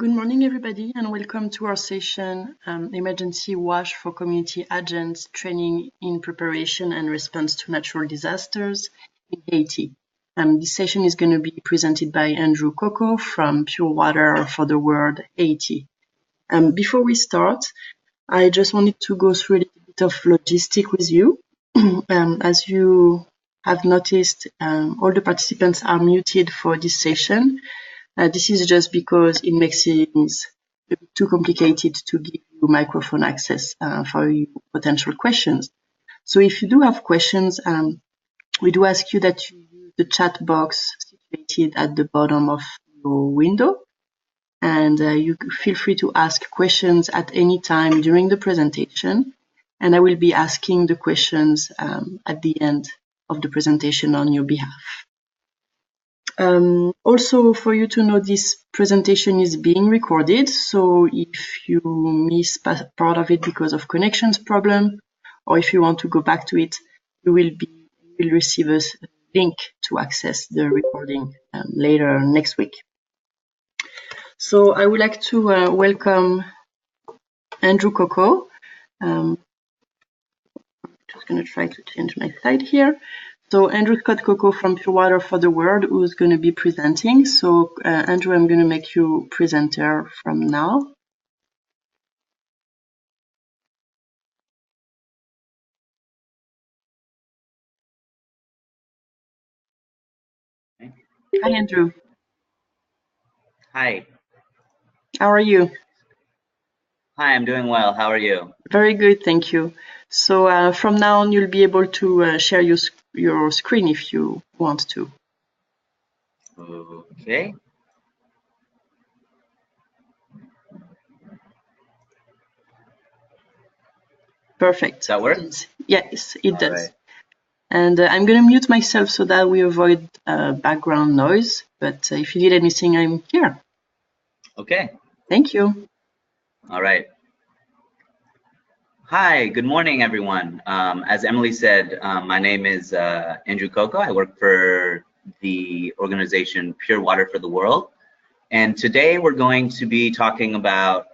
Good morning, everybody, and welcome to our session, Emergency WASH for Community Agents, Training in Preparation and Response to Natural Disasters in Haiti. This session is going to be presented by Andrew Coco from Pure Water for the World, Haiti. Before we start, I just wanted to go through a little bit of logistic with you. As you have noticed, all the participants are muted for this session. This is just because it makes things a bit too complicated to give you microphone access for your potential questions. So if you do have questions, we do ask you that you use the chat box situated at the bottom of your window. And you feel free to ask questions at any time during the presentation. And I will be asking the questions at the end of the presentation on your behalf. Also, for you to know, this presentation is being recorded, so if you miss part of it because of connections problem, or if you want to go back to it, you will receive a link to access the recording later next week. So I would like to welcome Andrew Coco. I'm just going to try to change my slide here. So Andrew Scott Coco from Pure Water for the World, who's going to be presenting. So Andrew, I'm going to make you presenter from now. Hi, Andrew. Hi. How are you? Hi, I'm doing well. How are you? Very good, thank you. So from now on, you'll be able to share your screen if you want to. Okay. Perfect. Does that work? Yes, it does. Right. And I'm going to mute myself so that we avoid background noise. But if you need anything, I'm here. Okay. Thank you. All right. Hi, good morning, everyone. As Emily said, my name is Andrew Coco. I work for the organization Pure Water for the World. And today we're going to be talking about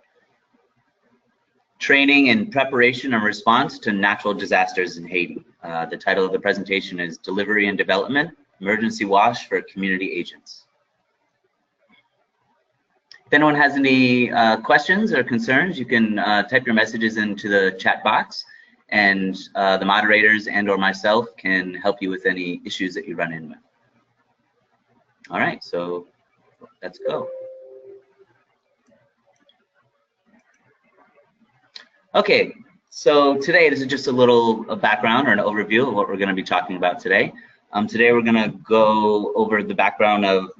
training in preparation and response to natural disasters in Haiti. The title of the presentation is Delivery and Development, Emergency WASH for Community Agents. If anyone has any questions or concerns, you can type your messages into the chat box, and the moderators and or myself can help you with any issues that you run in with. All right, so let's go. Okay, so today this is just a little background or an overview of what we're going to be talking about today. Today we're going to go over the background of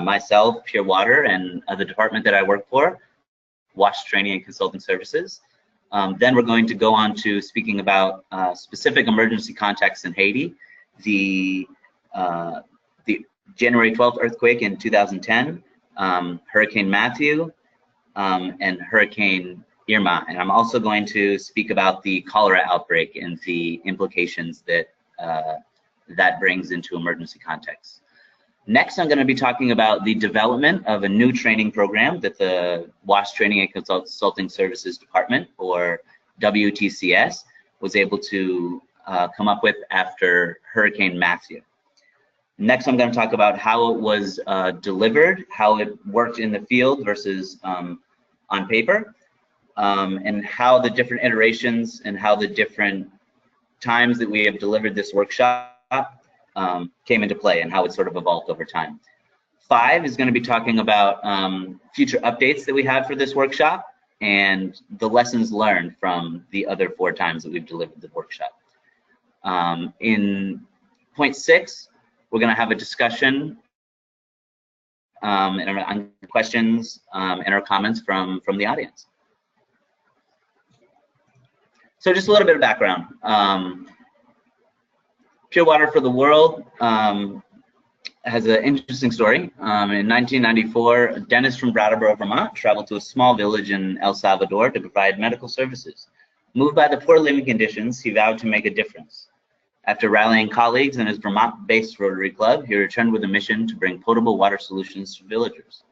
myself, Pure Water, and the department that I work for, WASH Training and Consulting Services. Then we're going to go on to speaking about specific emergency contexts in Haiti, the January 12th earthquake in 2010, Hurricane Mathew, and Hurricane Irma. And I'm also going to speak about the cholera outbreak and the implications that that brings into emergency contexts. Next, I'm going to be talking about the development of a new training program that the WASH Training and Consulting Services Department, or WTCS, was able to come up with after Hurricane Mathew. Next, I'm going to talk about how it was delivered, how it worked in the field versus on paper, and how the different iterations and how the different times that we have delivered this workshop came into play and how it sort of evolved over time. 5 is going to be talking about future updates that we have for this workshop and the lessons learned from the other 4 times that we've delivered the workshop. In point 6, we're going to have a discussion and questions and our comments from the audience. So just a little bit of background. Pure Water for the World has an interesting story. In 1994, a dentist from Brattleboro, Vermont, traveled to a small village in El Salvador to provide medical services. Moved by the poor living conditions, he vowed to make a difference. After rallying colleagues in his Vermont-based Rotary Club, he returned with a mission to bring potable water solutions to villagers.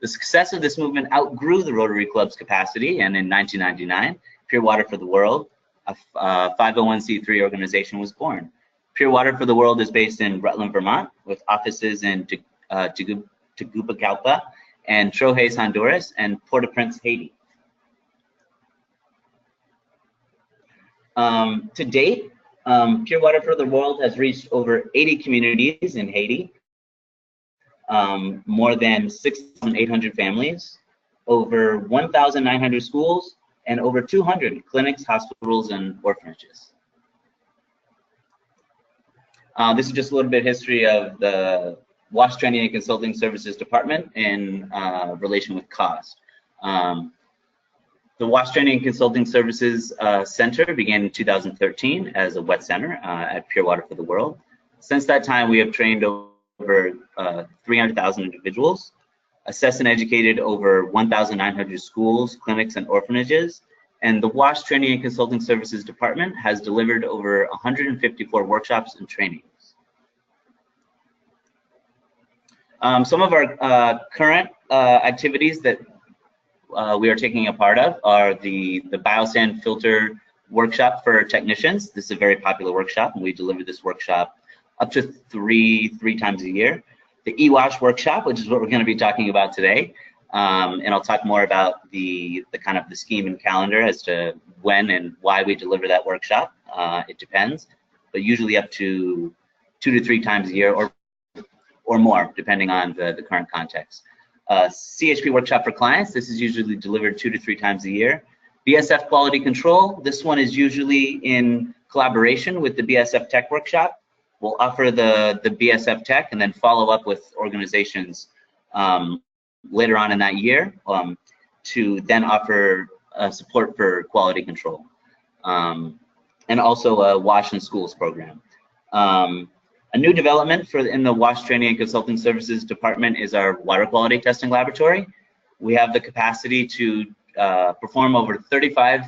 The success of this movement outgrew the Rotary Club's capacity, and in 1999, Pure Water for the World, a 501c3 organization, was born. Pure Water for the World is based in Rutland, Vermont, with offices in Tegucigalpa and Trojes, Honduras, and Port-au-Prince, Haiti. To date, Pure Water for the World has reached over 80 communities in Haiti, more than 6,800 families, over 1,900 schools, and over 200 clinics, hospitals, and orphanages. This is just a little bit of history of the WASH Training and Consulting Services Department in relation with CAWST. The WASH Training and Consulting Services Center began in 2013 as a wet center at Pure Water for the World. Since that time, we have trained over 300,000 individuals, assessed and educated over 1,900 schools, clinics, and orphanages, and the WASH Training and Consulting Services Department has delivered over 154 workshops and trainings. Some of our current activities that we are taking a part of are the biosand filter workshop for technicians. This is a very popular workshop, and we deliver this workshop up to three times a year. The EWASH workshop, which is what we're going to be talking about today, and I'll talk more about the kind of the scheme and calendar as to when and why we deliver that workshop. It depends, but usually up to 2 to 3 times a year or more, depending on the current context. CHP workshop for clients, this is usually delivered 2 to 3 times a year. BSF quality control, this one is usually in collaboration with the BSF tech workshop. We'll offer the BSF tech and then follow up with organizations later on in that year to then offer support for quality control. And also a WASH in Schools program. A new development in the WASH Training and Consulting Services Department is our water quality testing laboratory. We have the capacity to perform over 35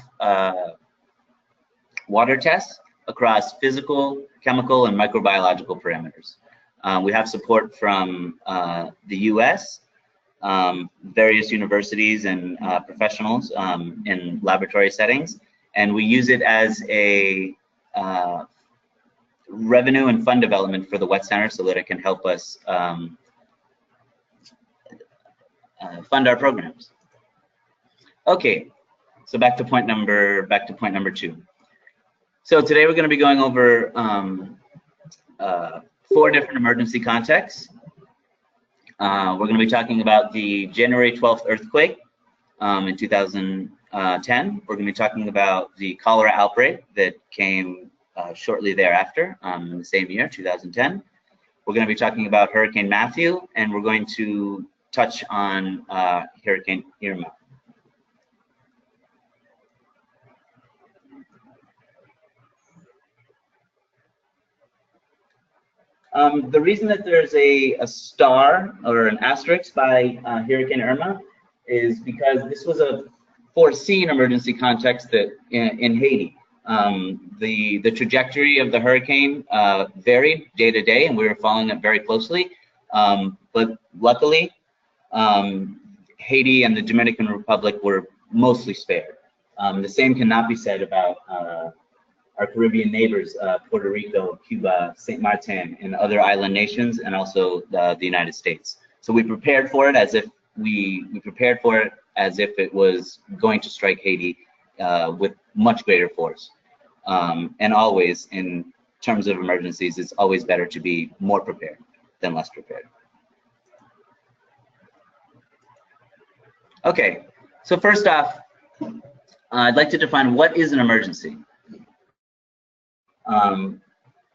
water tests across physical, chemical, and microbiological parameters. We have support from the US, various universities and professionals in laboratory settings, and we use it as a revenue and fund development for the wet center so that it can help us fund our programs. Okay, so back to point number 2. So today we're going to be going over 4 different emergency contexts. We're going to be talking about the January 12th earthquake in 2010. We're going to be talking about the cholera outbreak that came shortly thereafter in the same year, 2010. We're going to be talking about Hurricane Mathew, and we're going to touch on Hurricane Irma. The reason that there's a star or an asterisk by Hurricane Irma is because this was a foreseen emergency context that in Haiti. The trajectory of the hurricane varied day to day, and we were following it very closely. But luckily, Haiti and the Dominican Republic were mostly spared. The same cannot be said about our Caribbean neighbors, Puerto Rico, Cuba, St. Martin, and other island nations, and also the United States. So we prepared for it as if it was going to strike Haiti with much greater force. And always, in terms of emergencies, it's always better to be more prepared than less prepared. Okay, so first off, I'd like to define what is an emergency.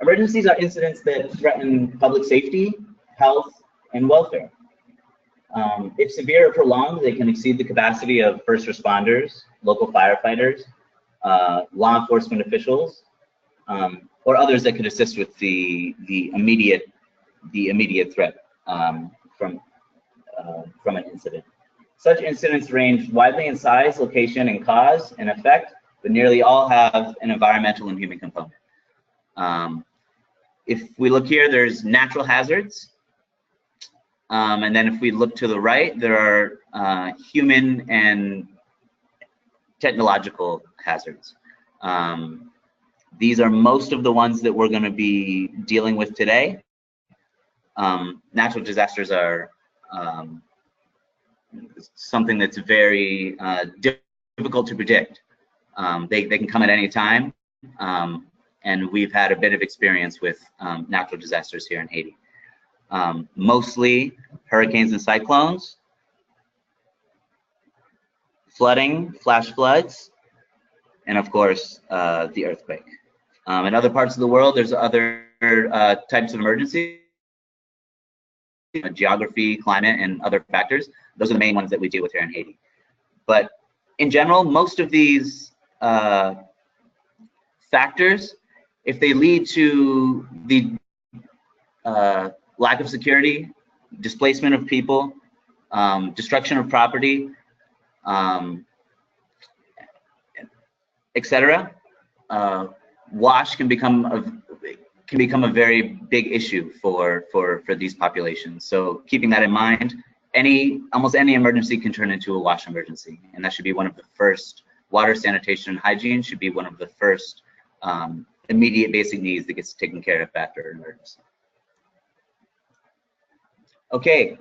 Emergencies are incidents that threaten public safety, health, and welfare. If severe or prolonged, they can exceed the capacity of first responders, local firefighters, law enforcement officials, or others that could assist with the immediate threat from an incident. Such incidents range widely in size, location, and cause and effect, but nearly all have an environmental and human component. If we look here, there's natural hazards. And then if we look to the right, there are human and technological hazards. These are most of the ones that we're going to be dealing with today. Natural disasters are something that's very difficult to predict. They can come at any time, and we've had a bit of experience with natural disasters here in Haiti. Mostly hurricanes and cyclones, flooding, flash floods, and of course the earthquake. In other parts of the world, there's other types of emergencies, geography, climate, and other factors. Those are the main ones that we deal with here in Haiti. But in general, most of these factors, if they lead to the lack of security, displacement of people, destruction of property, etc., WASH can become a very big issue for these populations. So keeping that in mind, almost any emergency can turn into a WASH emergency, and that should be one of the first. Water, sanitation, and hygiene should be one of the first immediate basic needs that gets taken care of after an emergency. Okay.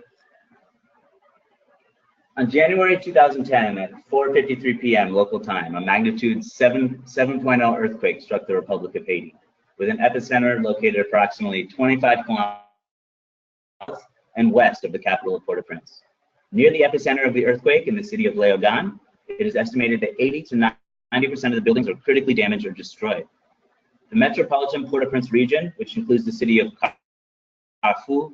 On January 2010 at 4:53 p.m. local time, a magnitude 7.0 earthquake struck the Republic of Haiti, with an epicenter located approximately 25 kilometers and west of the capital of Port-au-Prince. Near the epicenter of the earthquake in the city of Léogâne, it is estimated that 80 to 90% of the buildings are critically damaged or destroyed. The metropolitan Port-au-Prince region, which includes the city of Carrefour,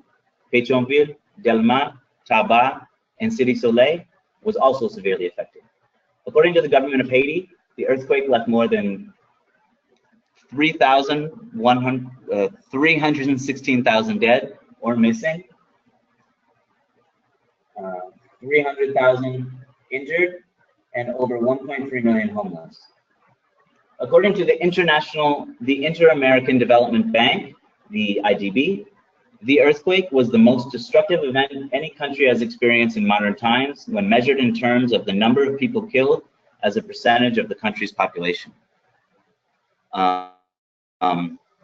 Pétionville, Delma, Tabar, and City Soleil, was also severely affected. According to the government of Haiti, the earthquake left more than 316,000 dead or missing, 300,000 injured, and over 1.3 million homeless. According to the Inter-American Development Bank, the IDB, the earthquake was the most destructive event any country has experienced in modern times when measured in terms of the number of people killed as a percentage of the country's population.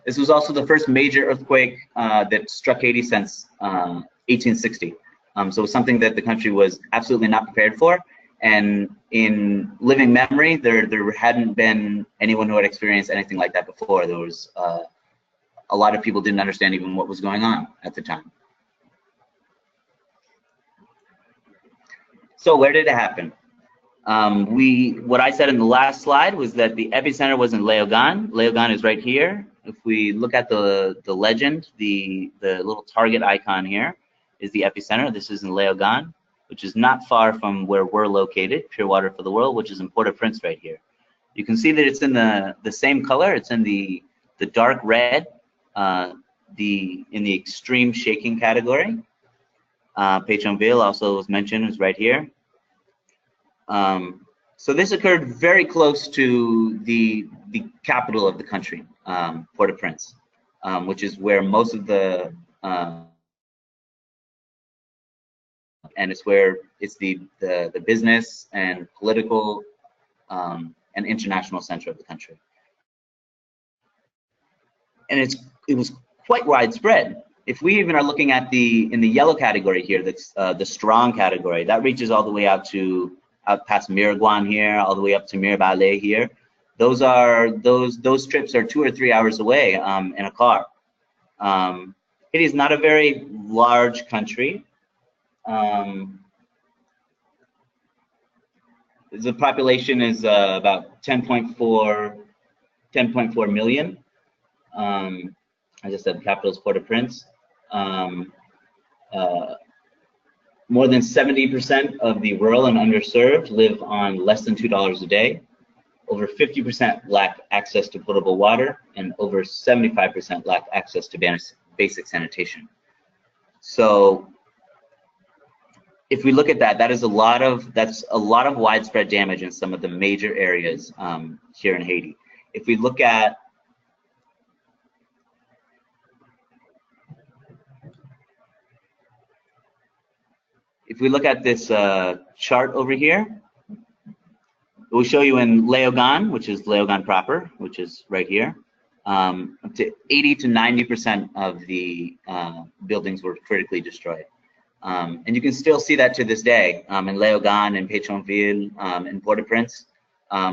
This was also the first major earthquake that struck Haiti since 1860. So it was something that the country was absolutely not prepared for. And in living memory, there hadn't been anyone who had experienced anything like that before. There was a lot of people didn't understand even what was going on at the time. So where did it happen? What I said in the last slide was that the epicenter was in Léogâne. Léogâne is right here. If we look at the legend, the little target icon here is the epicenter. This is in Léogâne, which is not far from where we're located, Pure Water for the World, which is in Port-au-Prince right here. You can see that it's in the same color. It's in the dark red, in the extreme shaking category. Pétionville also was mentioned, is right here. So this occurred very close to the capital of the country, Port-au-Prince, which is where most of the and it's where it's the business and political and international center of the country. And it was quite widespread. If we even are looking at in the yellow category here, that's the strong category, that reaches all the way out past Miriguan here, all the way up to Mirabale here. Those trips are 2 or 3 hours away in a car. It is not a very large country. The population is about 10.4 million. As I said, the capital is Port-au-Prince. More than 70% of the rural and underserved live on less than $2 a day. Over 50% lack access to potable water, and over 75% lack access to basic sanitation. So if we look at that, that's a lot of widespread damage in some of the major areas here in Haiti. If we look at if we look at this chart over here, it will show you in Leogane, which is Leogane proper, which is right here, up to 80 to 90% of the buildings were critically destroyed. And you can still see that to this day in Leogane and Pétionville and Port-au-Prince.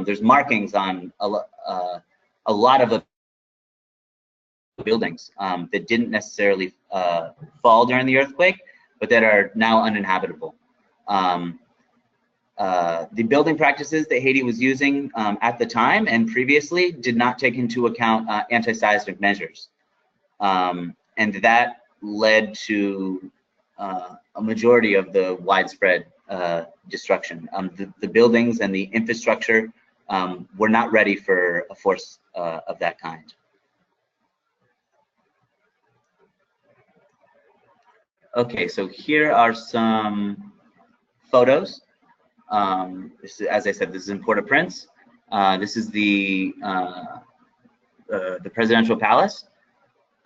There's markings on a lot of the buildings that didn't necessarily fall during the earthquake, but that are now uninhabitable. The building practices that Haiti was using at the time and previously did not take into account anti-seismic measures. And that led to a majority of the widespread destruction. The buildings and the infrastructure were not ready for a force of that kind. Okay, so here are some photos. This is, as I said, this is in Port-au-Prince. This is the presidential palace.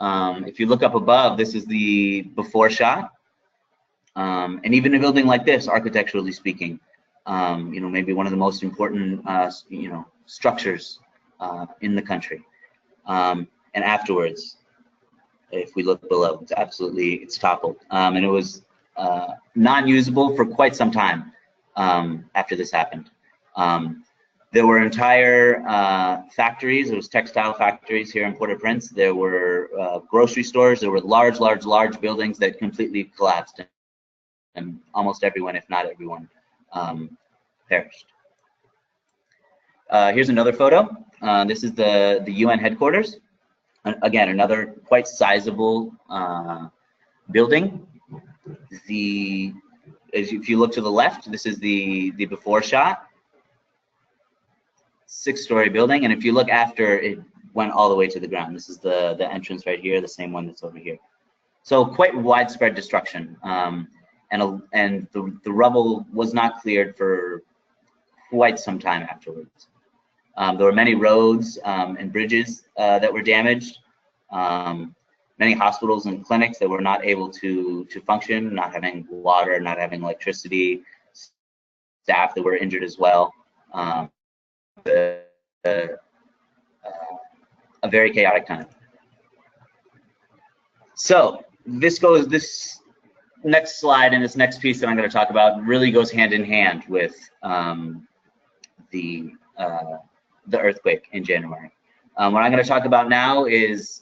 If you look up above, this is the before shot. And even a building like this, architecturally speaking, you know, maybe one of the most important, you know, structures in the country. And afterwards, if we look below, it's absolutely, it's toppled. And it was non-usable for quite some time after this happened. There were entire factories. There was textile factories here in Port-au-Prince. There were grocery stores. There were large buildings that completely collapsed, and almost everyone, if not everyone, perished. Here's another photo. This is the UN headquarters. Again, another quite sizable building. If you look to the left, this is the before shot. 6-story building, and if you look after, it went all the way to the ground. This is the entrance right here, the same one that's over here. So quite widespread destruction, and the rubble was not cleared for quite some time afterwards. There were many roads and bridges that were damaged, many hospitals and clinics that were not able to function, not having water, not having electricity, staff that were injured as well. A very chaotic time. So this next slide and this next piece that I'm going to talk about really goes hand in hand with the earthquake in January. What I'm going to talk about now is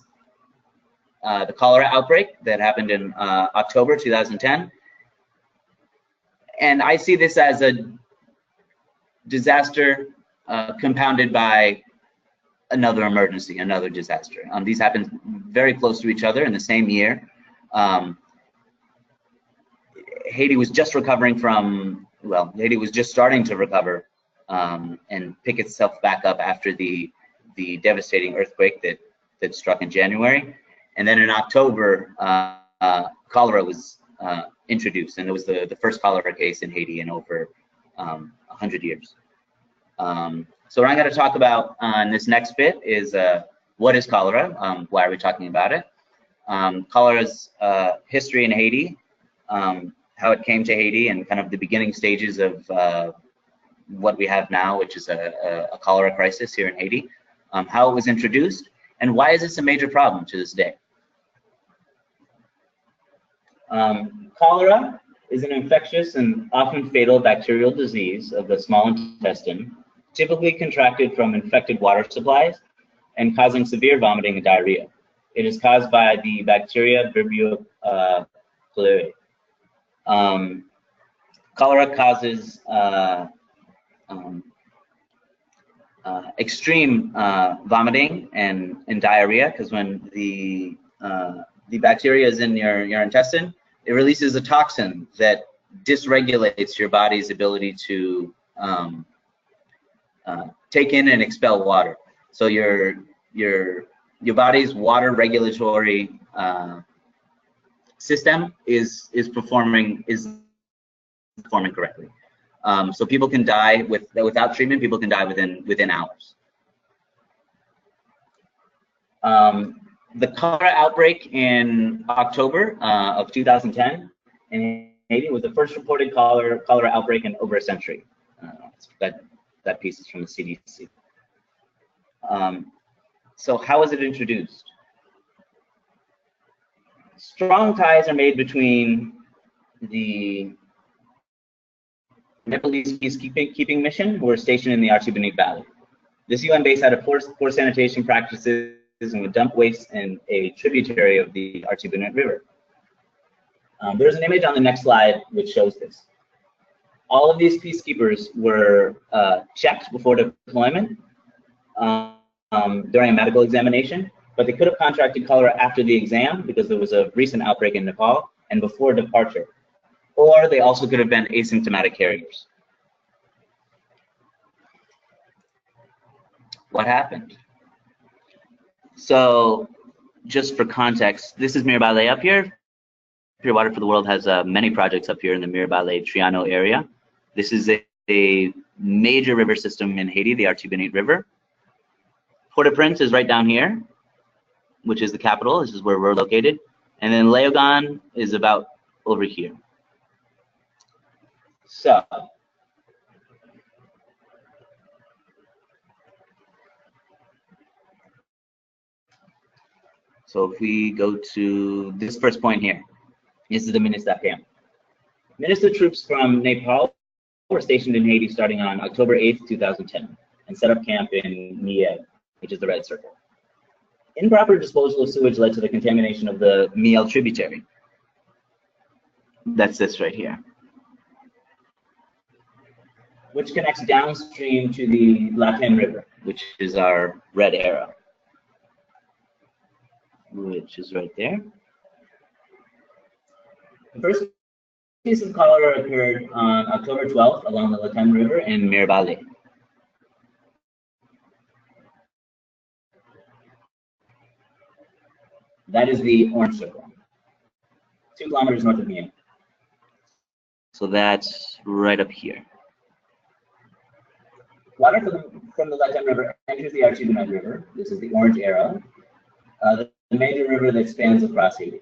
the cholera outbreak that happened in October 2010. And I see this as a disaster compounded by another emergency, another disaster. These happened very close to each other in the same year. Haiti was just recovering from, well, Haiti was just starting to recover and pick itself back up after the devastating earthquake that struck in January. And then in October, cholera was introduced, and it was the first cholera case in Haiti in over 100 years. So what I'm going to talk about in this next bit is what is cholera? Why are we talking about it? Cholera's history in Haiti, how it came to Haiti, and kind of the beginning stages of what we have now, which is a cholera crisis here in Haiti, how it was introduced, and why is this a major problem to this day? Cholera is an infectious and often fatal bacterial disease of the small intestine, typically contracted from infected water supplies and causing severe vomiting and diarrhea. It is caused by the bacteria Vibrio cholerae. Cholera causes extreme vomiting and diarrhea, because when the bacteria is in your intestine, it releases a toxin that dysregulates your body's ability to take in and expel water. So your body's water regulatory system is performing correctly. So people can die without treatment. People can die within hours. The cholera outbreak in October of 2010 in Haiti was the first reported cholera outbreak in over a century. That piece is from the CDC. So how was it introduced? Strong ties are made between the Nepalese peacekeeping mission, who were stationed in the Artibonite Valley. This UN base had a poor sanitation practices and would dump waste in a tributary of the Artibonite River. There's an image on the next slide which shows this. All of these peacekeepers were checked before deployment during a medical examination, but they could have contracted cholera after the exam because there was a recent outbreak in Nepal and before departure. Or they also could have been asymptomatic carriers. What happened? So just for context, this is Mirabale up here. Pure Water for the World has many projects up here in the Mirabale Triano area. This is a major river system in Haiti, the Artibonite River. Port-au-Prince is right down here, which is the capital. This is where we're located. And then Léogâne is about over here. So if we go to this first point here, this is the Minister camp. Minister troops from Nepal were stationed in Haiti starting on October 8th, 2010, and set up camp in Miel, which is the red circle. Improper disposal of sewage led to the contamination of the Miel tributary. That's this right here, which connects downstream to the Latin River, which is our red arrow, which is right there. The first case of cholera occurred on October 12th along the Latin River in Mirabale. That is the orange circle, 2 kilometers north of Miel. So that's right up here. Water from the Latin River enters the Artibonite River. This is the orange arrow, the major river that spans across Haiti,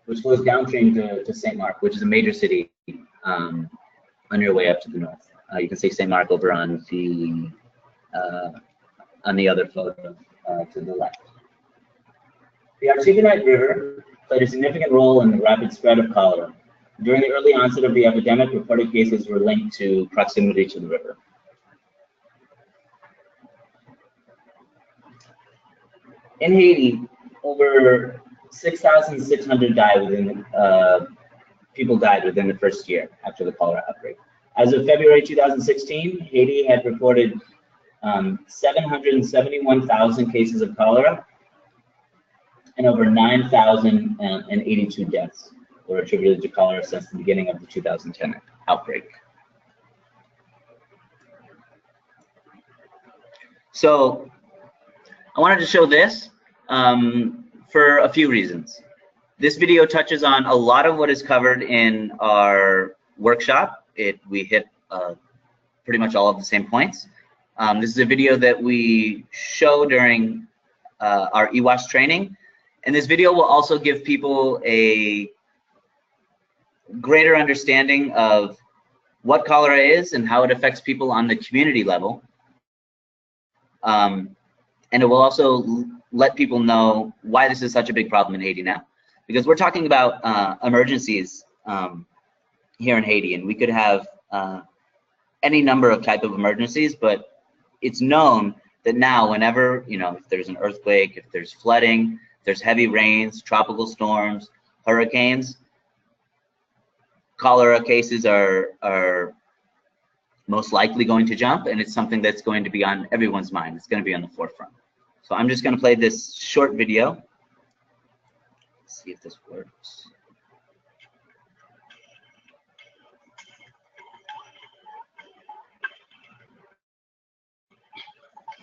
which flows downstream to St. Mark, which is a major city on your way up to the north. You can see St. Mark over on the other photo to the left. The Artibonite River played a significant role in the rapid spread of cholera. During the early onset of the epidemic, reported cases were linked to proximity to the river. In Haiti, over 6,600 people died within the first year after the cholera outbreak. As of February 2016, Haiti had reported 771,000 cases of cholera and over 9,082 deaths were attributed to cholera since the beginning of the 2010 outbreak. So I wanted to show this for a few reasons. This video touches on a lot of what is covered in our workshop. We hit pretty much all of the same points. This is a video that we show during our EWASH training. And this video will also give people a greater understanding of what cholera is and how it affects people on the community level. And it will also let people know why this is such a big problem in Haiti now. Because we're talking about emergencies here in Haiti, and we could have any number of type of emergencies, but it's known that now whenever, if there's an earthquake, if there's flooding, if there's heavy rains, tropical storms, hurricanes, cholera cases are most likely going to jump, and it's something that's going to be on everyone's mind. It's going to be on the forefront. So I'm just going to play this short video. Let's see if this works.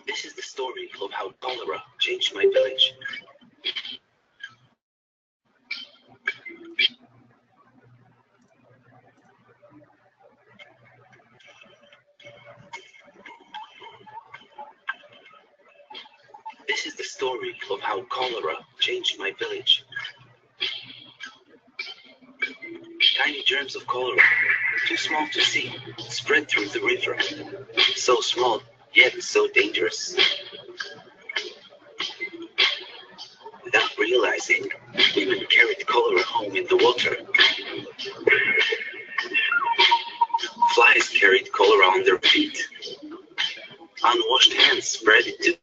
This is the story of how cholera changed my village. This is the story of how cholera changed my village. Tiny germs of cholera, too small to see, spread through the river. So small, yet so dangerous. Without realizing, women carried cholera home in the water. Flies carried cholera on their feet. Unwashed hands spread it too.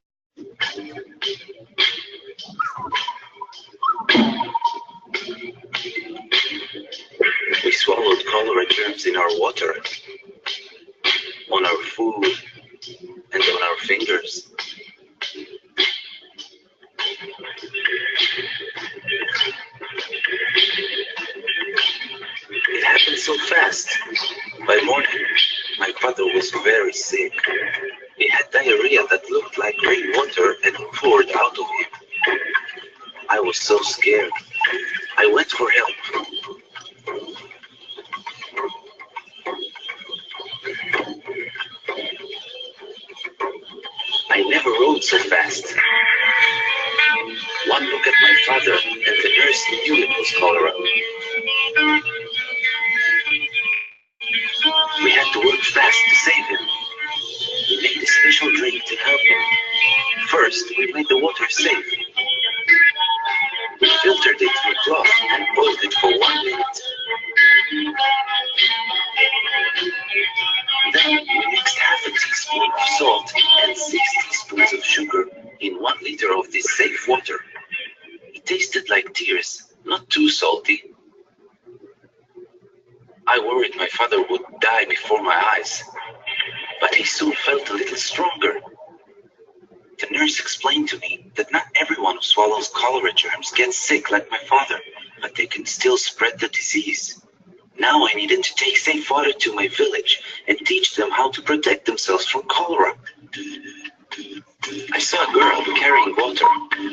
We swallowed cholera germs in our water, on our food, and on our fingers. It happened so fast. By morning, my father was very sick. He had diarrhea that looked like rainwater had poured out of him. I was so scared. I went for help. I never rode so fast. One look at my father and the nurse knew it was cholera. We had to work fast to save him. We made a special drink to help him. First, we made the water safe. We filtered it through cloth and boiled it for 1 minute. Then we mixed half a teaspoon of salt and 6 teaspoons of sugar in 1 liter of this safe water. It tasted like tears, not too salty. I worried my father would die before my eyes, but he soon felt a little stronger. The nurse explained to me that not everyone who swallows cholera germs gets sick like my father, but they can still spread the disease. Now I needed to take safe water to my village and teach them how to protect themselves from cholera. I saw a girl carrying water.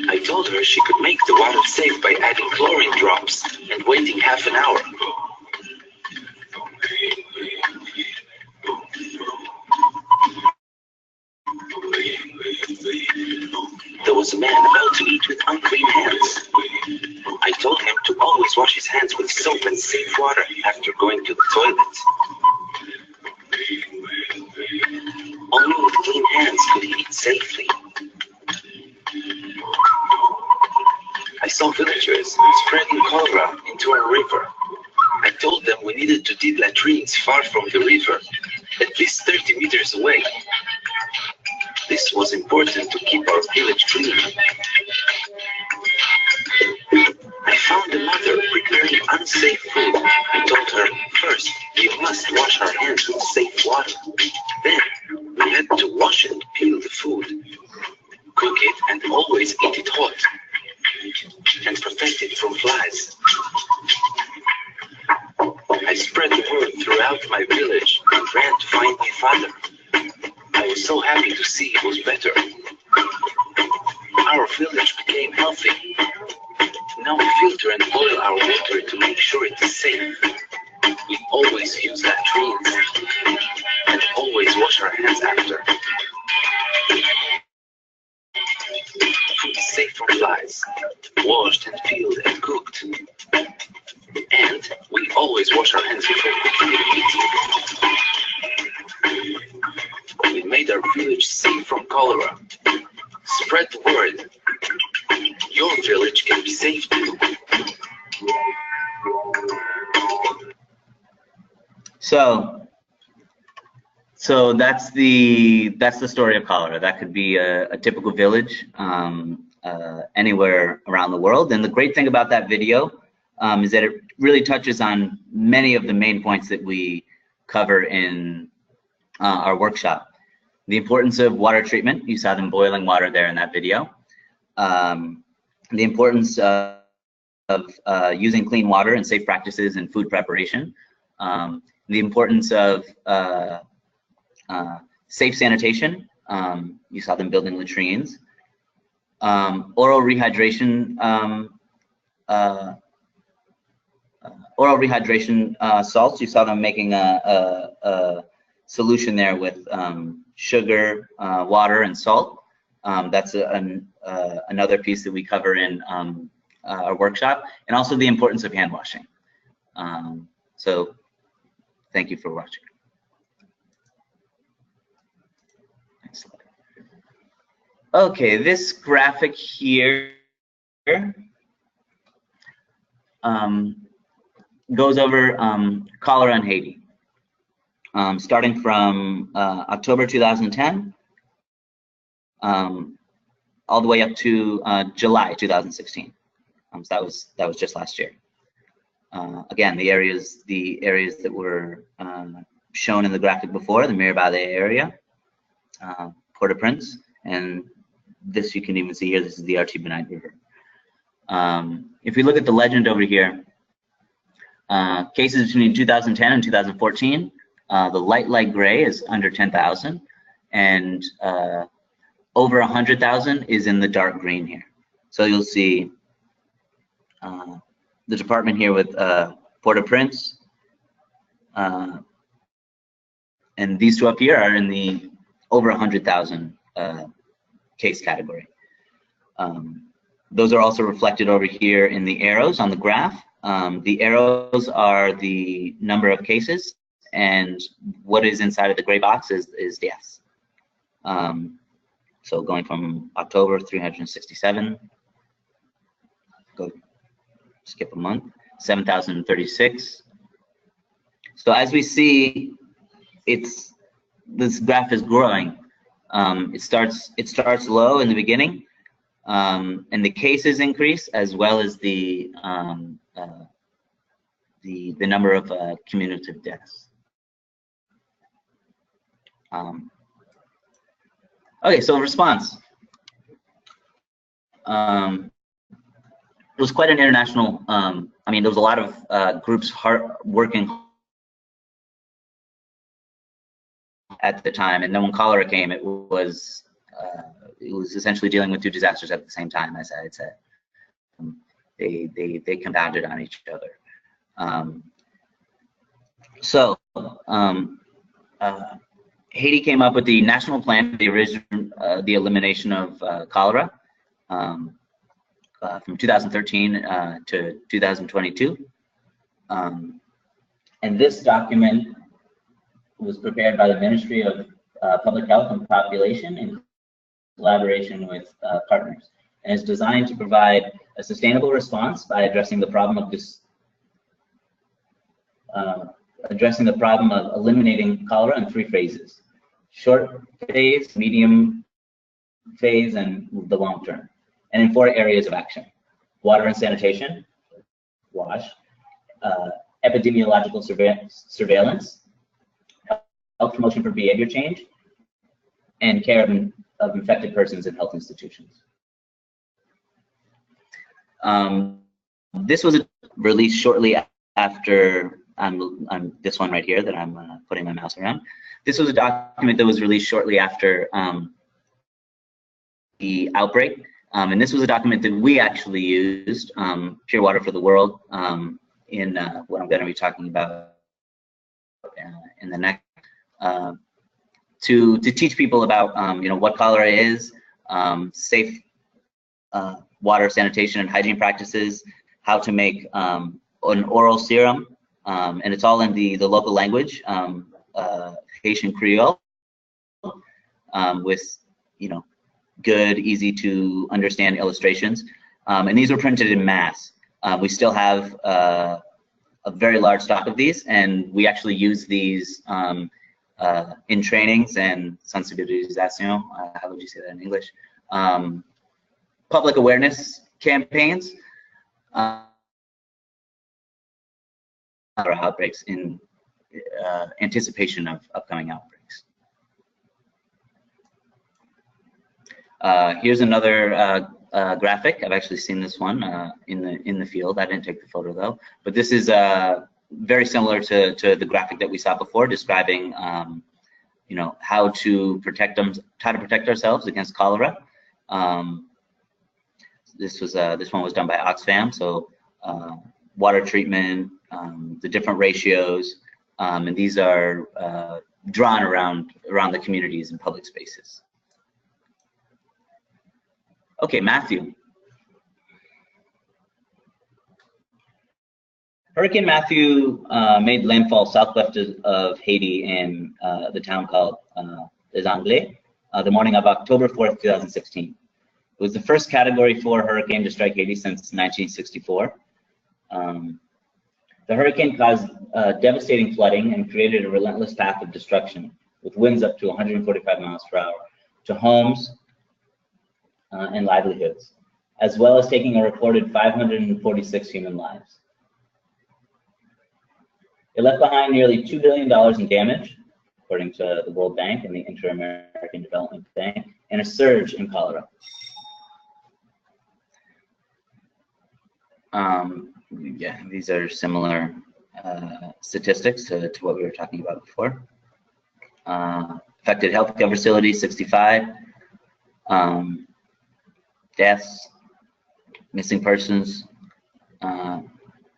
I told her she could make the water safe by adding chlorine drops and waiting half an hour. There was a man about to eat with unclean hands. I told him to always wash his hands with soap and safe water after going to the toilet. Only with clean hands could he eat safely. I saw villagers spreading cholera into our river. I told them we needed to dig latrines far from the river, at least 30 meters away. This was important to keep our village clean. I found a mother preparing unsafe food. I told her, first, we must wash our hands with safe water. Then, we had to wash and peel the food, cook it, and always eat it hot, and protect it from flies. I spread the word throughout my village and ran to find my father. I was so happy to see he was better. Our village became healthy. Now we filter and boil our water to make sure it is safe. We always use latrines and always wash our hands after. Food is safe from flies, washed and peeled and cooked. And we always wash our hands before cooking and eating. We made our village safe from cholera. Spread the word. Your village can be safe too. So that's the story of cholera. That could be a typical village anywhere around the world. And the great thing about that video is that it really touches on many of the main points that we cover in our workshop. The importance of water treatment. You saw them boiling water there in that video. The importance of using clean water and safe practices in food preparation. The importance of safe sanitation. You saw them building latrines. Oral rehydration. Oral rehydration salts. You saw them making a solution there with sugar, water, and salt. That's another piece that we cover in our workshop, and also the importance of hand washing. So thank you for watching. Next slide. Okay, this graphic here goes over cholera in Haiti, starting from October 2010 all the way up to July 2016. So that was just last year. Again, the areas that were shown in the graphic before, the Mirabale area, Port-au-Prince, and this you can even see here. This is the RT Benite River. If we look at the legend over here, cases between 2010 and 2014, the light gray is under 10,000, and over 100,000 is in the dark green here. So you'll see the department here with Port-au-Prince, and these two up here are in the over 100,000 case category. Those are also reflected over here in the arrows on the graph. The arrows are the number of cases, and what is inside of the gray box is deaths. So going from October, 367, go skip a month, 7,036. So as we see, this graph is growing. It starts low in the beginning, and the cases increase as well as the number of cumulative deaths. Okay, so response. It was quite an international. I mean, there was a lot of groups working at the time, and then when cholera came, it was essentially dealing with two disasters at the same time, as I had said. They compounded on each other. Haiti came up with the national plan for the elimination of cholera from 2013 to 2022. And this document was prepared by the Ministry of Public Health and Population in collaboration with partners, and is designed to provide a sustainable response by addressing the problem of eliminating cholera in 3 phases: short phase, medium phase, and the long term, and in 4 areas of action: water and sanitation, WASH, epidemiological surveillance, health promotion for behavior change, and care of infected persons in health institutions. This was released shortly after this one right here that I'm putting my mouse around. This was a document that was released shortly after the outbreak, and this was a document that we actually used, Pure Water for the World, in what I'm going to be talking about in the next, to teach people about what cholera is, safe water, sanitation, and hygiene practices, how to make an oral serum, and it's all in the local language, Haitian Creole, with good, easy to understand illustrations, and these were printed in mass. We still have a very large stock of these, and we actually use these in trainings and sensibilisation. How would you say that in English? Public awareness campaigns or outbreaks in anticipation of upcoming outbreaks. Here's another graphic. I've actually seen this one in the field. I didn't take the photo though, but this is very similar to the graphic that we saw before, describing how to protect ourselves against cholera. This one was done by Oxfam. So water treatment, the different ratios, and these are drawn around the communities and public spaces. Okay, Mathew. Hurricane Mathew made landfall southwest of Haiti in the town called Les Anglais the morning of October 4th, 2016. It was the first Category 4 hurricane to strike Haiti since 1964. The hurricane caused devastating flooding and created a relentless path of destruction, with winds up to 145 miles per hour to homes and livelihoods, as well as taking a reported 546 human lives. It left behind nearly $2 billion in damage, according to the World Bank and the Inter-American Development Bank, and a surge in cholera. Yeah, these are similar statistics to what we were talking about before. Affected healthcare facilities, 65. Deaths, missing persons,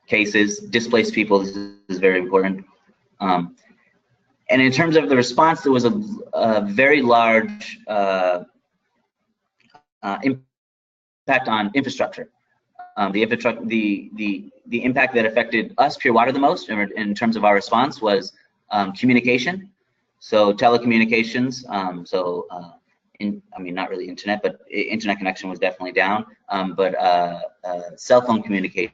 cases, displaced people, this is very important. And in terms of the response, there was a very large impact on infrastructure. The impact that affected us, Pure Water, the most in terms of our response was communication. So telecommunications, I mean, not really internet, but internet connection was definitely down, but cell phone communication.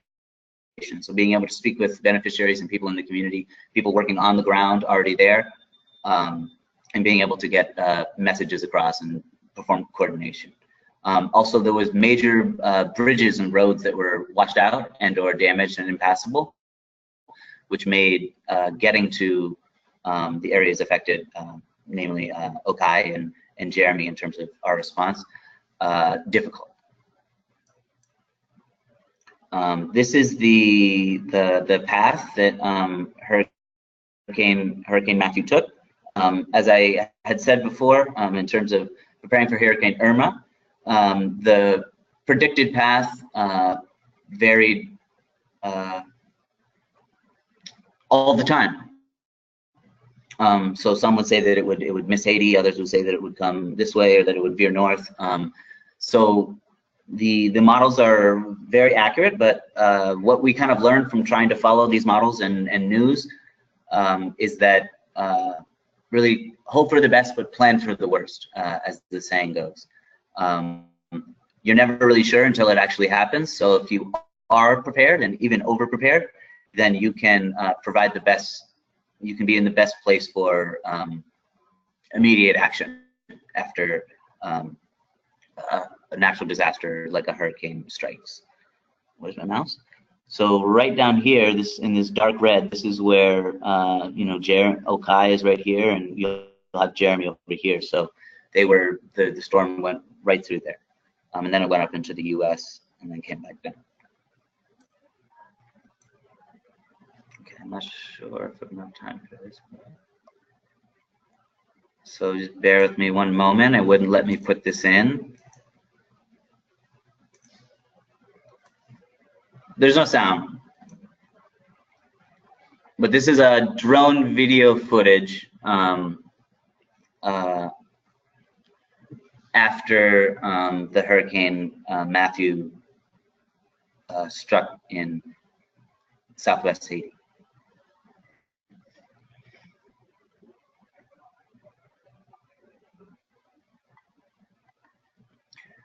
So being able to speak with beneficiaries and people in the community, people working on the ground already there, and being able to get messages across and perform coordination. Also, there was major bridges and roads that were washed out and or damaged and impassable, which made getting to the areas affected, namely Okai and Jeremy, in terms of our response, difficult. This is the path that Hurricane Mathew took. As I had said before, in terms of preparing for Hurricane Irma, the predicted path varied all the time. So some would say that it would miss Haiti, others would say that it would come this way or that it would veer north. So the models are very accurate, but what we kind of learned from trying to follow these models and news is that really hope for the best, but plan for the worst, as the saying goes. You're never really sure until it actually happens. So if you are prepared and even over prepared, then you can provide the best, you can be in the best place for immediate action after a natural disaster like a hurricane strikes. Where's my mouse? So right down here, in this dark red, this is where you know, Okai is right here, and you'll have Jeremy over here. So they were, the storm went right through there, and then it went up into the U.S. and then came back down. Okay, I'm not sure if I have enough time for this. So just bear with me one moment. It wouldn't let me put this in. There's no sound, but this is a drone video footage after the Hurricane Mathew struck in southwest Haiti.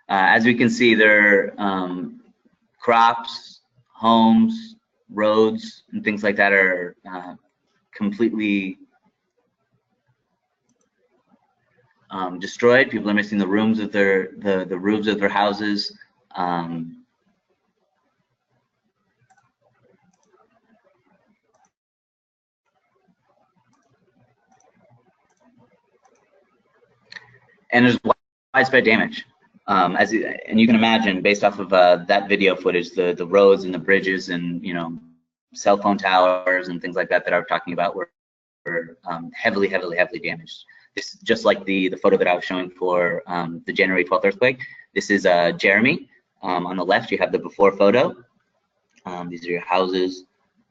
As we can see, there are crops, homes, roads, and things like that are completely destroyed. People are missing the rooms of the roofs of their houses. And there's widespread damage. And you can imagine, based off of that video footage, the roads and the bridges and, you know, cell phone towers and things like that that I was talking about were heavily damaged. This, just like the photo that I was showing for the January 12th earthquake. This is Jeremy. On the left, you have the before photo. These are your houses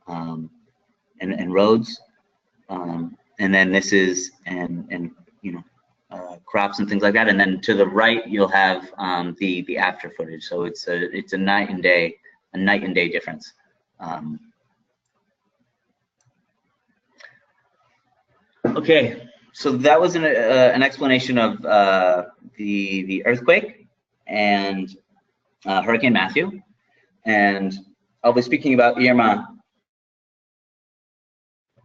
and roads. And then this is and you know, crops and things like that, and then to the right you'll have the after footage. So it's a night and day difference. Okay, so that was an explanation of the earthquake and Hurricane Mathew, and I'll be speaking about Irma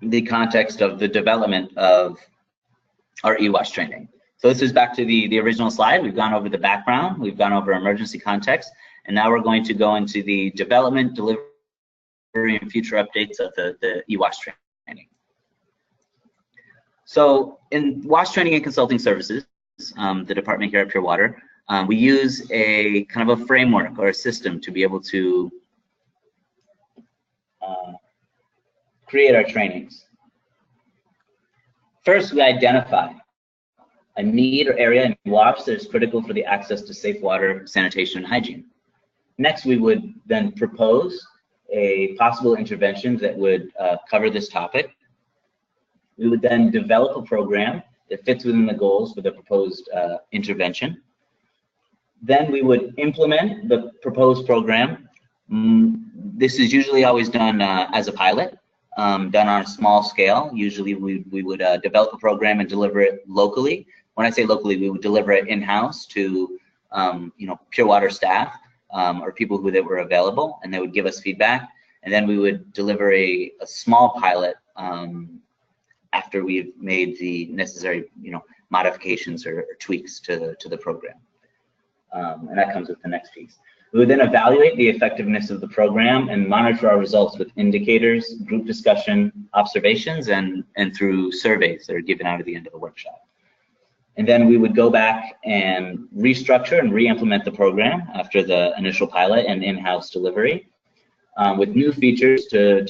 in the context of the development of our EWASH training. So this is back to the original slide. We've gone over the background, we've gone over emergency context, and now we're going to go into the development, delivery, and future updates of the EWASH training. So in WASH Training and Consulting Services, the department here at Pure Water, we use a kind of a framework or a system to be able to create our trainings. First, we identify a need or area in WASH that is critical for the access to safe water, sanitation, and hygiene. Next, we would then propose a possible intervention that would cover this topic. We would then develop a program that fits within the goals for the proposed intervention. Then we would implement the proposed program. This is usually always done as a pilot, done on a small scale. Usually we would develop a program and deliver it locally. When I say locally, we would deliver it in-house to Pure Water staff or people who that were available, and they would give us feedback. And then we would deliver a small pilot after we've made the necessary modifications or tweaks to the program. And that comes with the next piece. We would then evaluate the effectiveness of the program and monitor our results with indicators, group discussion, observations, and through surveys that are given out at the end of the workshop. And then we would go back and restructure and re-implement the program after the initial pilot and in-house delivery with new features to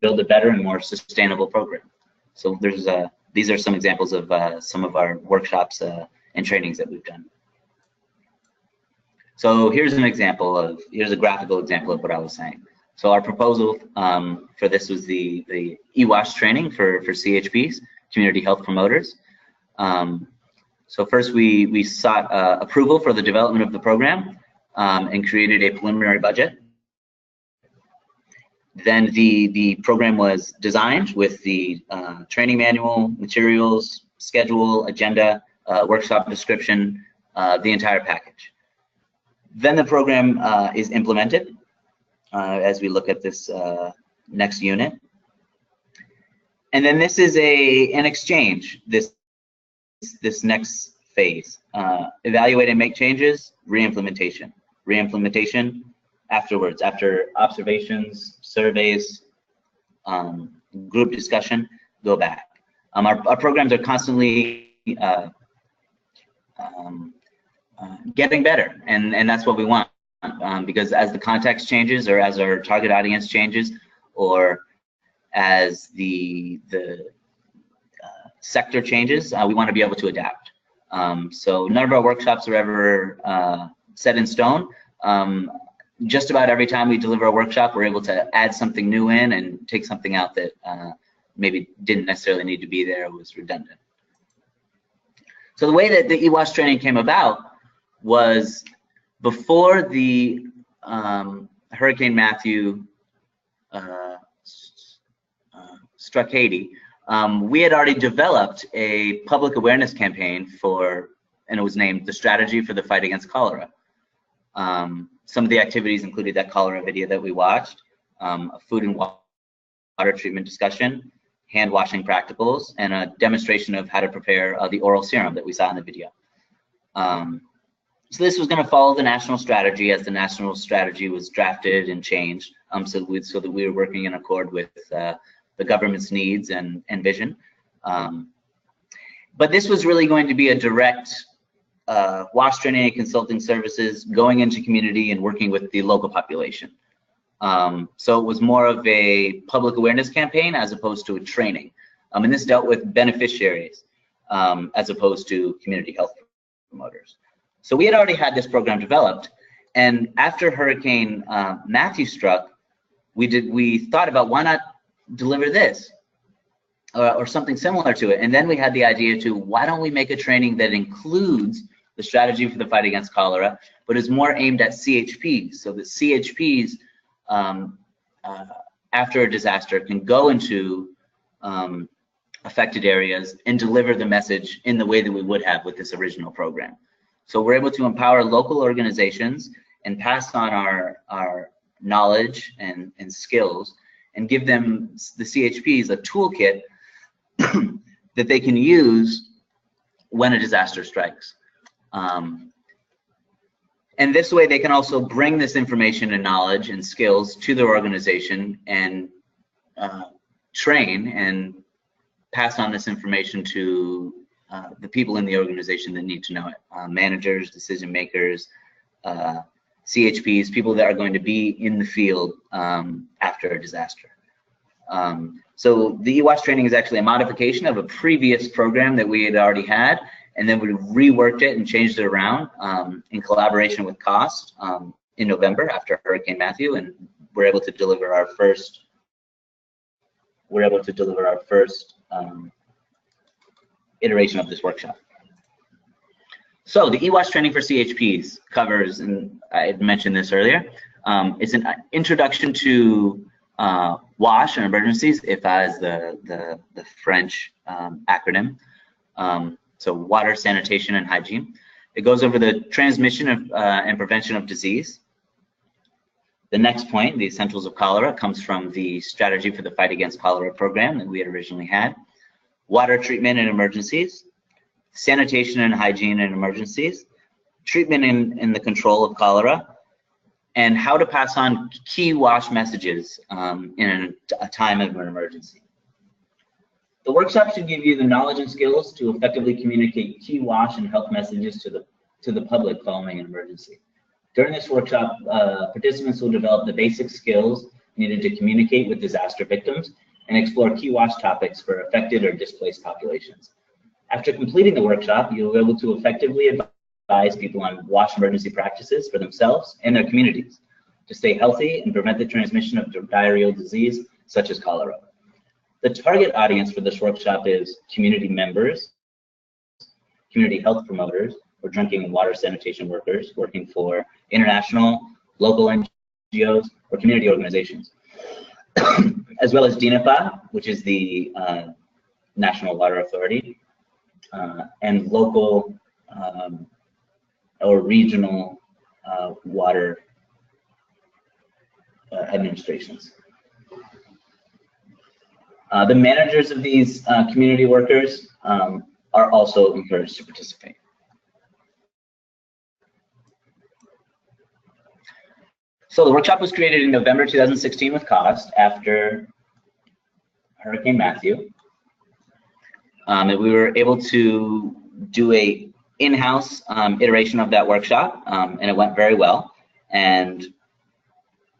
build a better and more sustainable program. So these are some examples of some of our workshops and trainings that we've done. So here's a graphical example of what I was saying. So our proposal for this was the EWASH training for CHPs, community health promoters. So first we sought approval for the development of the program and created a preliminary budget. Then the program was designed with the training manual, materials, schedule, agenda, workshop description, the entire package. Then the program is implemented as we look at this next unit. And then this is an exchange, this next phase. Evaluate and make changes, re-implementation. Re-implementation afterwards, after observations, surveys, group discussion, go back. Our programs are constantly getting better, and that's what we want, because as the context changes, or as our target audience changes, or as the sector changes, we want to be able to adapt. So none of our workshops are ever set in stone. Just about every time we deliver a workshop, we're able to add something new in and take something out that maybe didn't necessarily need to be there, was redundant. So the way that the EWASH training came about was before the Hurricane Mathew struck Haiti. We had already developed a public awareness campaign and it was named the Strategy for the Fight Against Cholera. Some of the activities included that cholera video that we watched, a food and water treatment discussion, hand washing practicals, and a demonstration of how to prepare the oral serum that we saw in the video. So this was going to follow the national strategy as the national strategy was drafted and changed, so that we were working in accord with the government's needs and vision. But this was really going to be a direct WASH training and consulting services going into community and working with the local population. So it was more of a public awareness campaign as opposed to a training. And this dealt with beneficiaries as opposed to community health promoters. So we had already had this program developed, and after Hurricane Mathew struck, we thought about why not deliver this or something similar to it. And then we had the idea to, why don't we make a training that includes the strategy for the fight against cholera, but is more aimed at CHPs, so that CHPs after a disaster can go into affected areas and deliver the message in the way that we would have with this original program. So we're able to empower local organizations and pass on our knowledge and skills and give them, the CHPs, a toolkit that they can use when a disaster strikes. And this way they can also bring this information and knowledge and skills to their organization and train and pass on this information to the people in the organization that need to know it. Managers, decision makers, CHPs, people that are going to be in the field after a disaster. So the EWASH training is actually a modification of a previous program that we had already had, and then we reworked it and changed it around in collaboration with CAWST in November after Hurricane Mathew, and we're able to deliver our first iteration of this workshop. So the EWASH training for CHPs covers, and I had mentioned this earlier, it's an introduction to WASH and emergencies, EWASH is the French acronym. So water, sanitation, and hygiene. It goes over the transmission of and prevention of disease. The next point, the essentials of cholera, comes from the strategy for the fight against cholera program that we had originally had. Water treatment and emergencies, sanitation and hygiene and emergencies, treatment in the control of cholera, and how to pass on key WASH messages in a time of an emergency. The workshop should give you the knowledge and skills to effectively communicate key WASH and health messages to the public following an emergency. During this workshop, participants will develop the basic skills needed to communicate with disaster victims and explore key WASH topics for affected or displaced populations. After completing the workshop, you'll be able to effectively advise people on WASH emergency practices for themselves and their communities to stay healthy and prevent the transmission of diarrheal disease such as cholera. The target audience for this workshop is community members, community health promoters, or drinking and water sanitation workers working for international, local NGOs, or community organizations, as well as DINAPA, which is the National Water Authority, and local or regional water administrations. The managers of these community workers are also encouraged to participate. So the workshop was created in November 2016 with CAWST after Hurricane Mathew. And we were able to do a in-house iteration of that workshop, and it went very well. And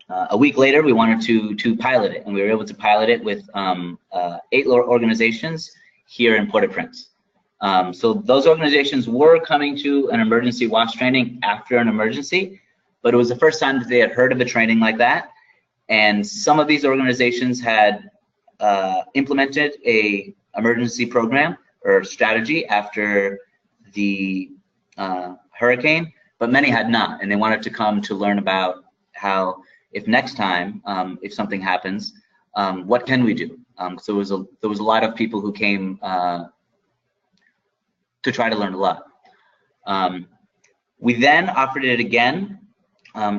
a week later, we wanted to pilot it, and we were able to pilot it with 8 organizations here in Port-au-Prince. So those organizations were coming to an emergency WASH training after an emergency, but it was the first time that they had heard of a training like that. And some of these organizations had implemented a emergency program or strategy after the hurricane, but many had not, and they wanted to come to learn about how, if next time, if something happens, what can we do? So there was a lot of people who came to try to learn a lot. We then offered it again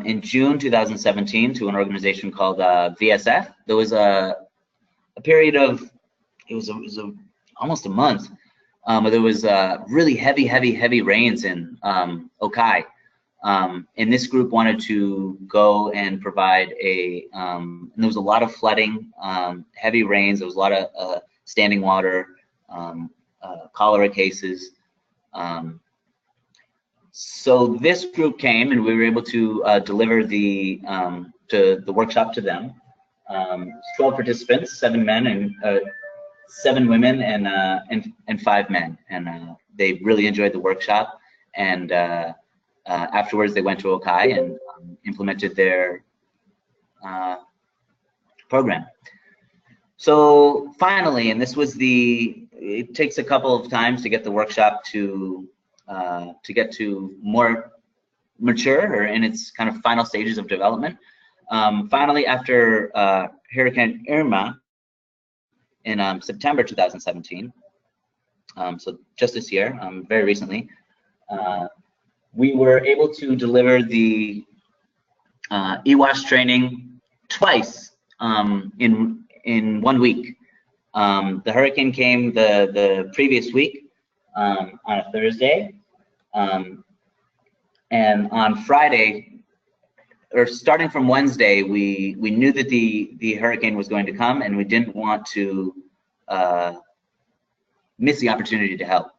in June 2017 to an organization called VSF. There was a period of, it was almost a month, but there was really heavy rains in Okai. And this group wanted to go and provide and there was a lot of flooding, heavy rains, there was a lot of standing water, cholera cases. So this group came, and we were able to deliver the workshop to them. 12 participants, 7 men and 7 women and 5 men, and they really enjoyed the workshop. And afterwards, they went to Okai and implemented their program. So finally, and this was it takes a couple of times to get the workshop to get to more mature or in its kind of final stages of development. Finally, after Hurricane Irma in September 2017, so just this year, very recently, we were able to deliver the EWASH training twice in 1 week. The hurricane came the previous week on a Thursday, and on Friday, or starting from Wednesday, we knew that the hurricane was going to come, and we didn't want to miss the opportunity to help.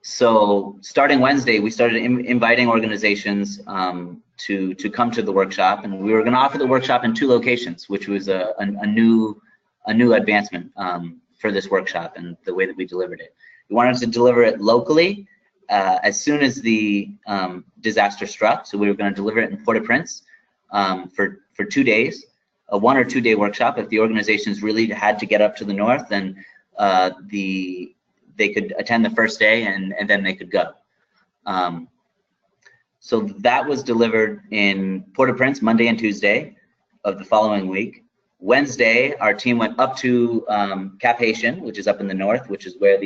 So starting Wednesday, we started inviting organizations to come to the workshop, and we were going to offer the workshop in 2 locations, which was a new advancement for this workshop and the way that we delivered it. We wanted to deliver it locally as soon as the disaster struck. So we were going to deliver it in Port-au-Prince for 2 days, a 1 or 2 day workshop. If the organizations really had to get up to the north, then they could attend the first day and then they could go. So that was delivered in Port-au-Prince Monday and Tuesday of the following week. Wednesday, our team went up to Cap Haitien, which is up in the north, which is where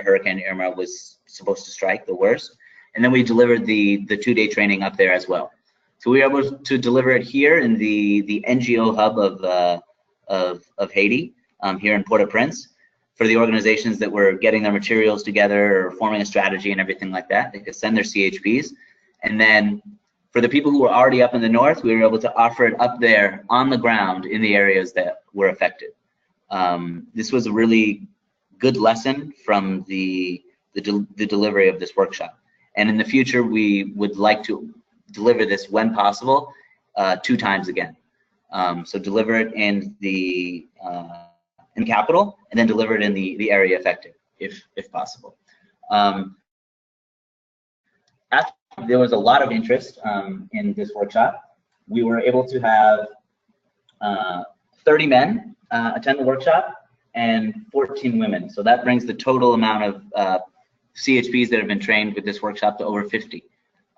Hurricane Irma was supposed to strike the worst. And then we delivered the 2 day training up there as well. So we were able to deliver it here in the NGO hub of Haiti, here in Port-au-Prince, for the organizations that were getting their materials together or forming a strategy and everything like that. They could send their CHPs. And then for the people who were already up in the north, we were able to offer it up there on the ground in the areas that were affected. This was a really good lesson from the delivery of this workshop. And in the future, we would like to deliver this when possible 2 times again. So deliver it in the capital, and then deliver it in the area affected, if possible. After there was a lot of interest in this workshop, we were able to have 30 men attend the workshop and 14 women. So that brings the total amount of CHPs that have been trained with this workshop to over 50.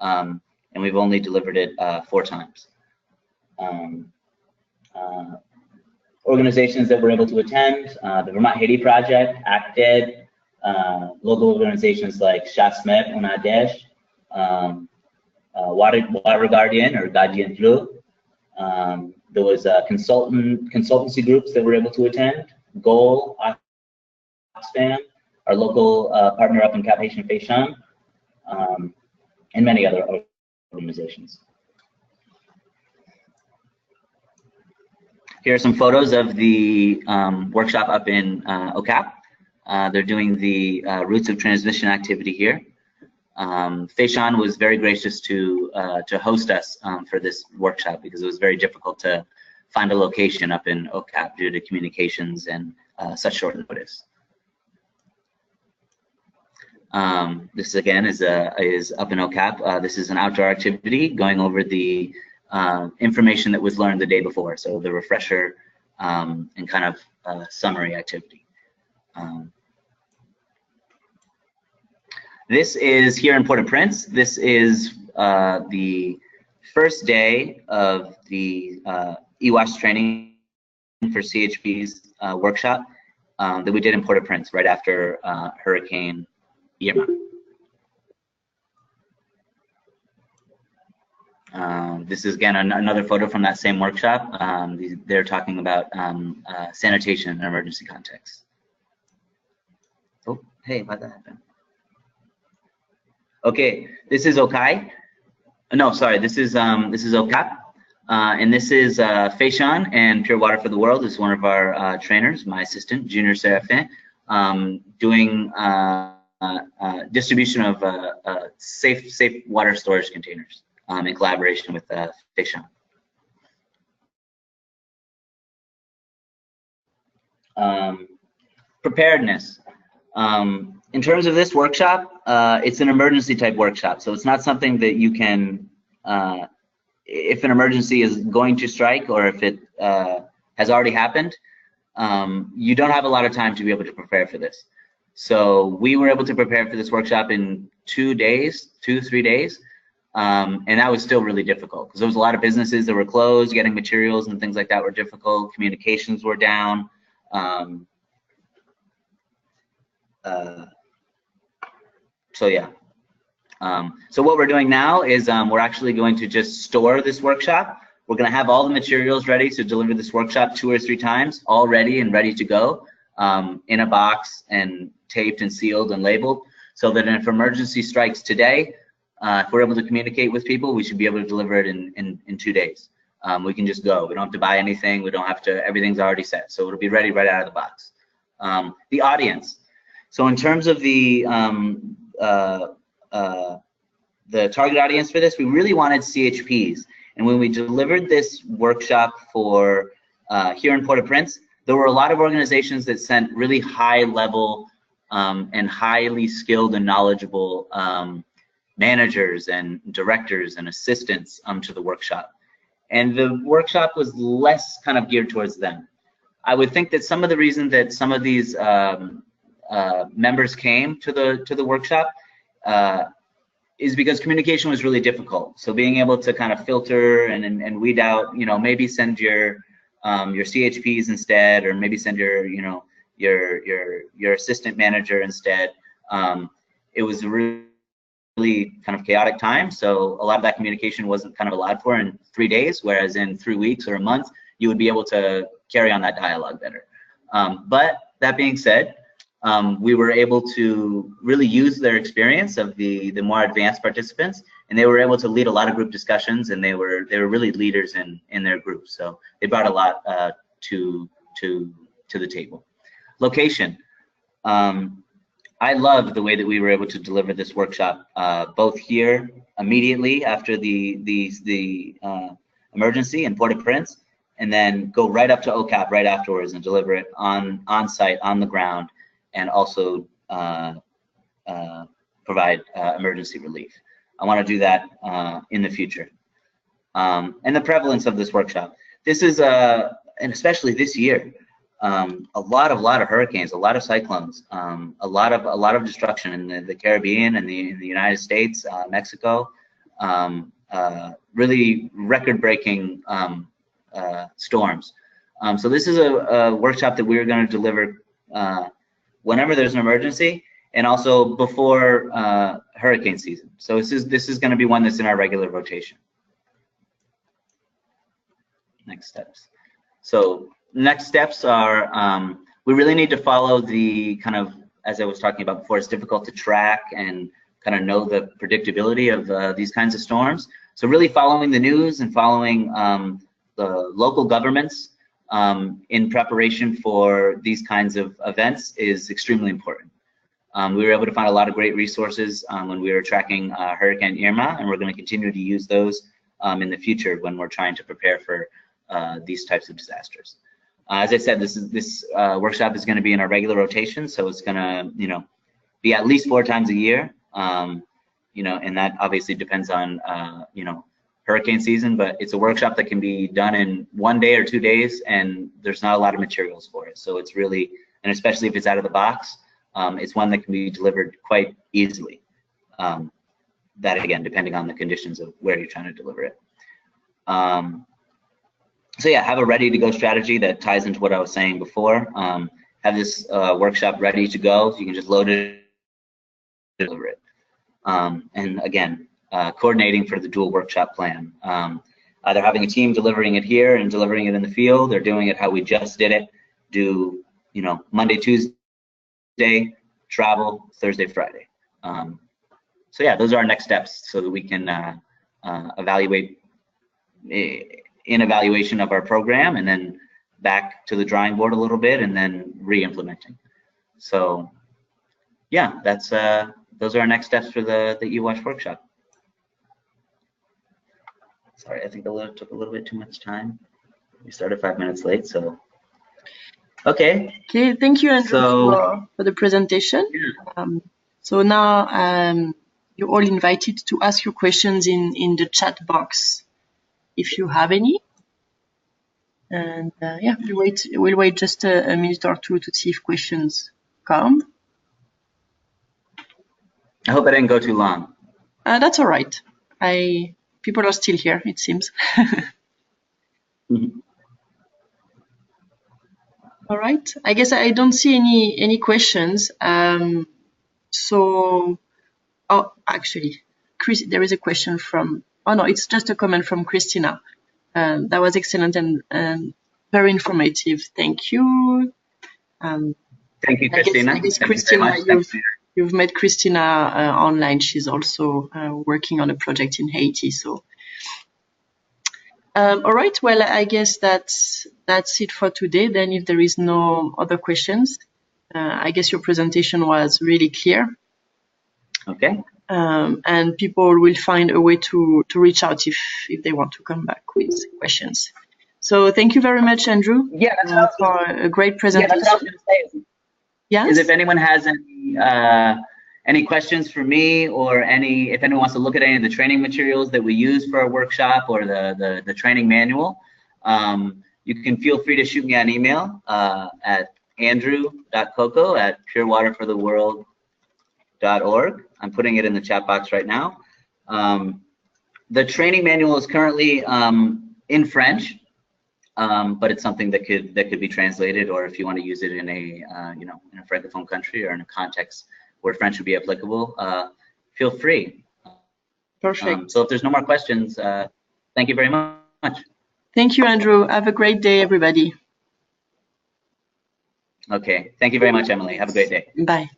And we've only delivered it 4 times. Organizations that were able to attend, the Vermont Haiti Project, ACTED, local organizations like Chasmet, Unadesh, Water Guardian or Gardien Bleu. There was consultancy groups that were able to attend, Goal, Oxfam, our local partner up in Cap Haitien, and many other organizations. Here are some photos of the workshop up in OCAP. They're doing the routes of transmission activity here. Faishan was very gracious to host us for this workshop because it was very difficult to find a location up in OCAP due to communications and such short notice. This again is up in OCAP. This is an outdoor activity going over the information that was learned the day before, so the refresher and kind of summary activity. This is here in Port-au-Prince. This is the first day of the EWASH training for CHPs workshop that we did in Port-au-Prince right after Hurricane Irma. This is again another photo from that same workshop. They're talking about sanitation in emergency contexts. Oh, hey, how'd that happen? Okay, this is Okai. No, sorry, this is OCAP, and this is Faishan and Pure Water for the World. This is one of our trainers, my assistant, Junior Serafin, doing distribution of safe water storage containers in collaboration with Faishan. Preparedness. In terms of this workshop, it's an emergency type workshop, so it's not something that you can, if an emergency is going to strike or if it has already happened, you don't have a lot of time to be able to prepare for this. So we were able to prepare for this workshop in 2 days, 2 to 3 days. And that was still really difficult because there was a lot of businesses that were closed, getting materials and things like that were difficult, communications were down. So yeah. So what we're doing now is we're actually going to just store this workshop. We're going to have all the materials ready to deliver this workshop 2 or 3 times, all ready and ready to go in a box and taped and sealed and labeled, so that if emergency strikes today, if we're able to communicate with people, we should be able to deliver it in 2 days. We can just go. We don't have to buy anything. We don't have to, everything's already set. So it'll be ready right out of the box. The audience. So in terms of the target audience for this, we really wanted CHPs. And when we delivered this workshop for here in Port-au-Prince, there were a lot of organizations that sent really high level and highly skilled and knowledgeable managers and directors and assistants to the workshop. And the workshop was less kind of geared towards them. I would think that some of the reason that some of these members came to the workshop is because communication was really difficult. So being able to kind of filter and weed out, you know, maybe send your CHPs instead, or maybe send your, you know, your assistant manager instead. It was a really kind of chaotic time. So a lot of that communication wasn't kind of allowed for in 3 days, whereas in 3 weeks or a month, you would be able to carry on that dialogue better. But that being said, we were able to really use their experience of the more advanced participants, and they were able to lead a lot of group discussions, and they were really leaders in their groups. So they brought a lot to the table. Location. I loved the way that we were able to deliver this workshop, both here immediately after the emergency in Port-au-Prince, and then go right up to OCAP right afterwards and deliver it on site, on the ground, and also provide emergency relief. I want to do that in the future. And the prevalence of this workshop. This is, and especially this year, a lot of hurricanes, a lot of cyclones, a lot of destruction in the Caribbean and in the United States, Mexico. Really record-breaking storms. So this is a workshop that we're going to deliver whenever there's an emergency, and also before hurricane season. So this is going to be one that's in our regular rotation. Next steps. So next steps are, we really need to follow the kind of, as I was talking about before, it's difficult to track and kind of know the predictability of these kinds of storms. So really following the news and following the local governments in preparation for these kinds of events is extremely important. We were able to find a lot of great resources when we were tracking Hurricane Irma, and we're going to continue to use those in the future when we're trying to prepare for these types of disasters. As I said, this workshop is going to be in our regular rotation, so it's going to, you know, be at least 4 times a year. You know, and that obviously depends on you know, hurricane season, but it's a workshop that can be done in 1 day or 2 days, and there's not a lot of materials for it. So it's really, and especially if it's out of the box, it's one that can be delivered quite easily. That again, depending on the conditions of where you're trying to deliver it. So yeah, have a ready to go strategy that ties into what I was saying before. Have this workshop ready to go, so you can just load it, deliver it. And again, coordinating for the dual workshop plan. Either having a team delivering it here and delivering it in the field, or doing it how we just did it. Do, you know, Monday, Tuesday, travel, Thursday, Friday. So yeah, those are our next steps so that we can evaluate in evaluation of our program, and then back to the drawing board a little bit, and then re-implementing. So yeah, that's those are our next steps for the EWASH workshop. Sorry, I think it took a little bit too much time. We started 5 minutes late, so okay. Okay, thank you, Andrew, for the presentation. Yeah. So now you're all invited to ask your questions in the chat box, if you have any. And yeah, we'll wait just a minute or two to see if questions come. I hope I didn't go too long. That's all right. People are still here, it seems. Mhm. All right. I guess I don't see any questions. So, oh, actually, Chris, there is a question from. Oh no, it's just a comment from Christina. That was excellent and very informative. Thank you. Thank you, Christina. I guess Thank Christina, you very much. you've met Christina online. She's also working on a project in Haiti. So, all right. Well, I guess that's it for today. Then, if there is no other questions, I guess your presentation was really clear. Okay. And people will find a way to reach out if they want to come back with questions. So thank you very much, Andrew, Yeah, for a great presentation. Yeah, that's what I was going to say. Yes? Is if anyone has any questions for me, or if anyone wants to look at any of the training materials that we use for our workshop, or the training manual, you can feel free to shoot me an email at andrew.coco@purewaterfortheworld.org. I'm putting it in the chat box right now. The training manual is currently in French, but it's something that could be translated, or if you want to use it in a in a francophone country or in a context where French would be applicable, feel free. Perfect. So if there's no more questions, thank you very much. Thank you, Andrew. Have a great day, everybody. Okay. Thank you very much, Emily. Have a great day. Bye.